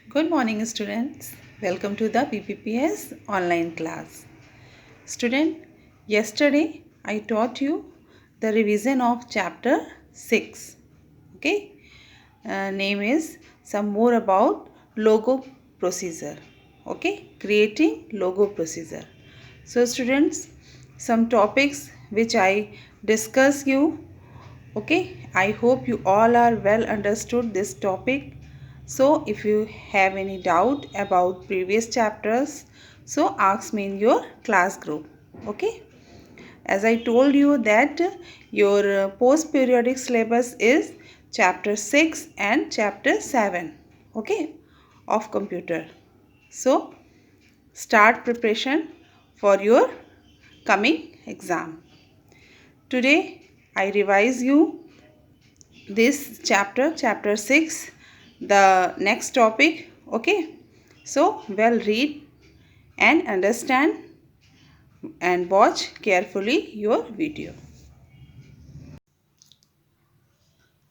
Good morning, students. Welcome to the BPPS online class. Student, yesterday I taught you the revision of chapter 6. Okay, name is some more about logo procedure. Okay, creating logo procedure. So, students, some topics which I discuss you. Okay, I hope you all are well understood this topic. So if you have any doubt about previous chapters, so ask me in your class group. Okay, as I told you that your post periodic syllabus is chapter 6 and chapter 7, okay, of computer. So start preparation for your coming exam. Today I revise you this chapter 6, the next topic. Okay, so well, read and understand and watch carefully your video.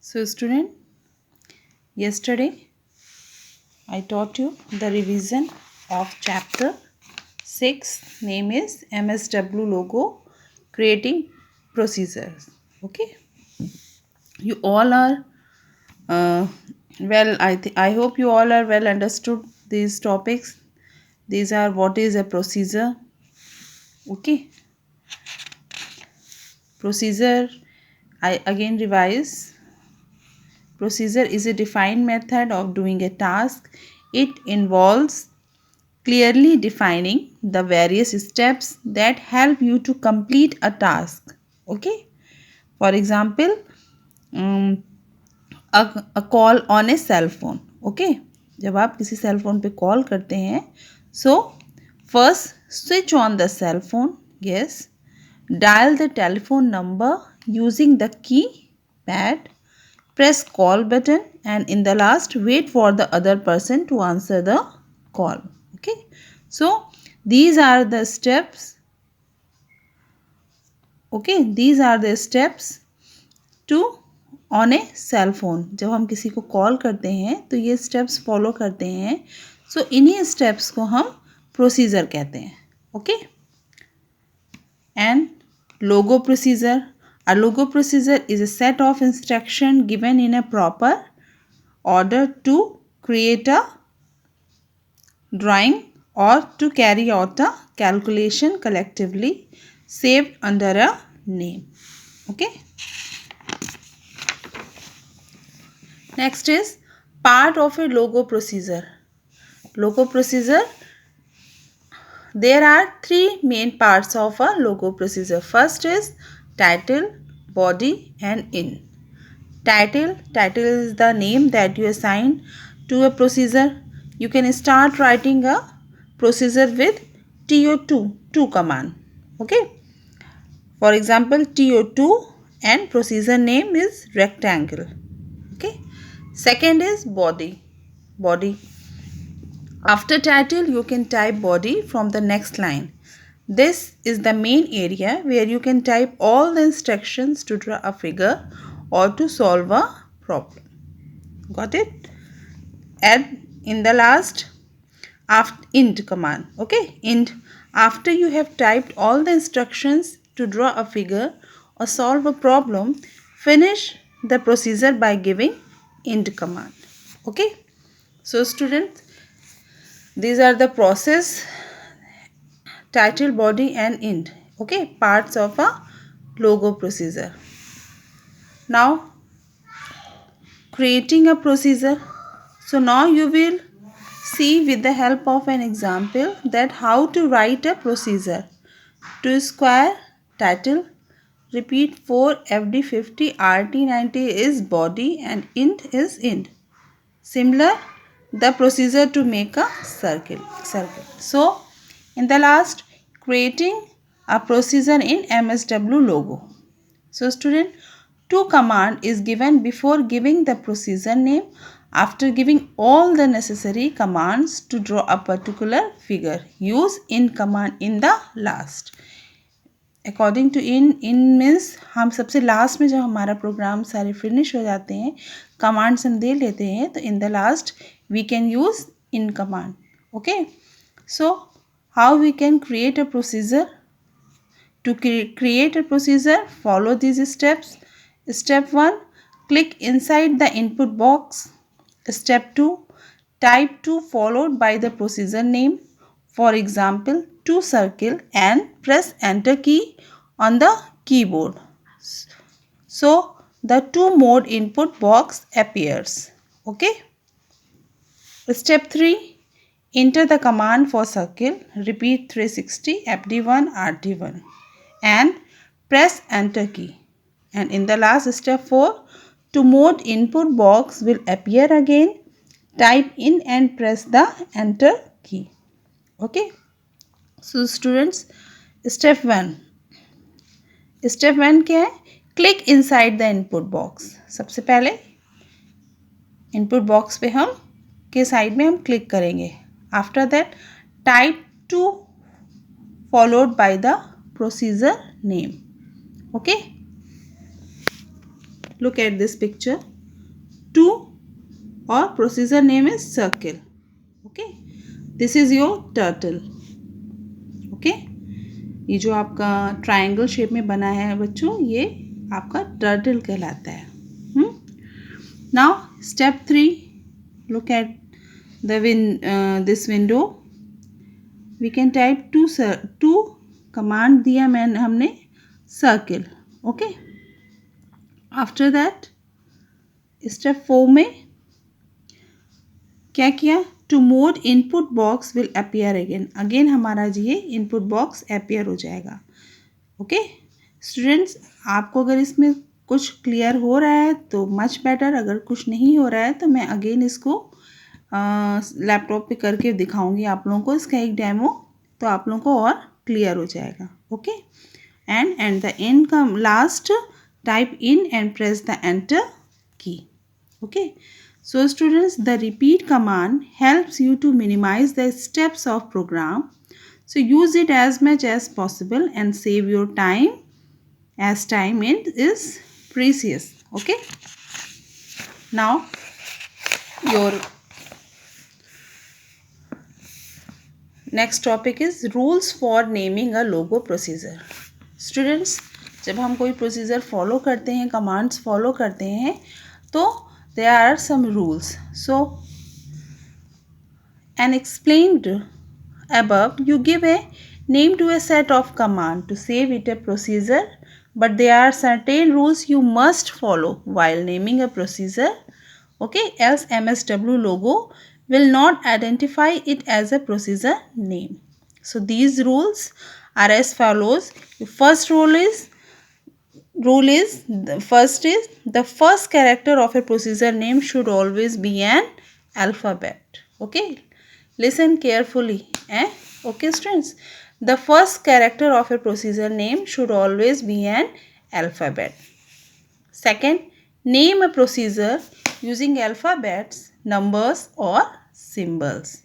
So student, yesterday I taught you the revision of chapter 6, name is MSW logo creating procedures. Okay, you all are I hope you all are well understood these topics. These are what is a procedure. Okay, procedure, I again revise. Procedure is a defined method of doing a task. It involves clearly defining the various steps that help you to complete a task. Okay, for example, um, a call on a cell phone. Okay, जब आप किसी cell phone पे call करते हैं, so first switch on the cell phone. Yes, dial the telephone number using the keypad, press call button, and in the last wait for the other person to answer the call. Okay, so these are the steps. Okay, these are the steps to on a cell phone. जब हम किसी को call करते हैं तो ये steps follow करते हैं. सो इन्हीं स्टेप्स को हम प्रोसीजर कहते हैं. Okay, and logo procedure. A logo procedure is a set of instructions given in a proper order to create a drawing or to carry out a calculation collectively saved under a name. Okay. Next is part of a logo procedure. Logo procedure. There are three main parts of a logo procedure. First is title, body and end. Title is the name that you assign to a procedure. You can start writing a procedure with TO2 command. Okay. For example, TO2 and procedure name is rectangle. Okay. Second is body. After title, you can type body from the next line. This is the main area where you can type all the instructions to draw a figure or to solve a problem. Got it? Add in the last end command. Okay, end. After you have typed all the instructions to draw a figure or solve a problem, finish the procedure by giving end command. Okay, so students, these are the process: title, body and end. Okay, parts of a logo procedure. Now creating a procedure. So now you will see with the help of an example that how to write a procedure. To square title, repeat 4 FD50 RT90 is body and int is end. Similar the procedure to make a circle. So in the last, creating a procedure in MSW logo. So student, to command is given before giving the procedure name. After giving all the necessary commands to draw a particular figure, use in command in the last. According to in means हम सबसे last में जब हमारा programme सारे finish हो जाते हैं, commands हम दे लेते हैं, तो in the last we can use in command. Okay, so how we can create a procedure? To create a procedure, follow these steps. Step 1, click inside the input box. Step 2, type 2 followed by the procedure name. For example, 2 circle and press enter key on the keyboard. So the 2 mode input box appears. Okay. Step 3, enter the command for circle. Repeat 360 FD1 RD1 and press enter key. And in the last step 4, to mode input box will appear again. Type in and press the enter key. Okay. So students, step 1 क्या है? Click inside the input box. सबसे पहले input box पे हम के side में हम click करेंगे. After that type 2 followed by the procedure name. Okay, look at this picture. 2 or procedure name is circle. Okay, this is your turtle. Okay, ये जो आपका ट्रायंगल शेप में बना है बच्चों, ये आपका टर्टल कहलाता है. Now step 3, look at the this window. We can type 2 command दिया हमने circle. Okay, after that step 4 में क्या किया? Two mode input box will appear again हमारा ये इनपुट बॉक्स अपीयर हो जाएगा. ओके स्टूडेंट्स, आपको अगर इसमें कुछ क्लियर हो रहा है तो मच बेटर. अगर कुछ नहीं हो रहा है तो मैं अगेन इसको लैपटॉप पे करके दिखाऊंगी आप लोगों को, इसका एक डेमो, तो आप लोगों को और क्लियर हो जाएगा. ओके, एंड द इन का last type in and press the enter key. Okay, so students, the repeat command helps you to minimize the steps of program. So use it as much as possible and save your time, as time is precious. Okay, now your next topic is rules for naming a logo procedure. Students, जब हम कोई procedure follow करते हैं, commands follow करते हैं, तो there are some rules. So and explained above, you give a name to a set of command to save it a procedure, but there are certain rules you must follow while naming a procedure. Okay, else MSW logo will not identify it as a procedure name. So these rules are as follows. The first rule is the first character of a procedure name should always be an alphabet. Okay, listen carefully. Okay students, the first character of a procedure name should always be an alphabet. Second, name a procedure using alphabets, numbers or symbols.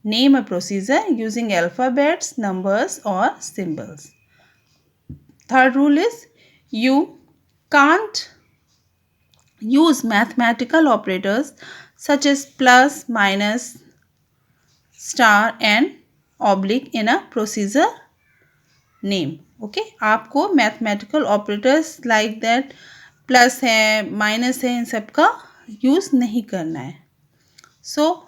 Name a procedure using alphabets, numbers or symbols. Third rule is you can't use mathematical operators such as plus, minus, star and oblique in a procedure name. Okay, आपको mathematical operators like that plus है, minus है, इन सब का use नहीं करना है. So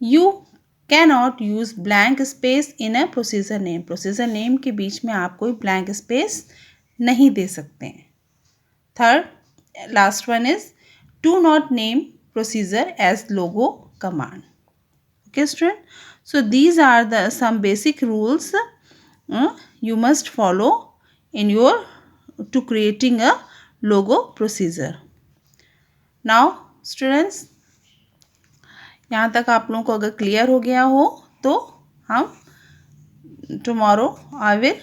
you cannot use blank space in a procedure name. procedure name के बीच में आप कोई blank space नहीं दे सकते हैं. Third, last one is do not name procedure as logo command. Okay student, so these are the some basic rules you must follow in your to creating a logo procedure. Now students, यहाँ तक आप लोगों को अगर clear हो गया हो तो हम tomorrow I will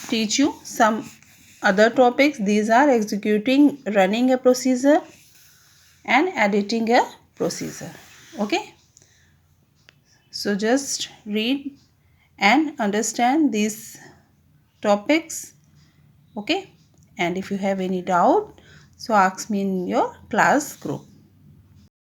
teach you some other topics. These are executing, running a procedure and editing a procedure. Okay, so just read and understand these topics. Okay, and if you have any doubt, so ask me in your class group.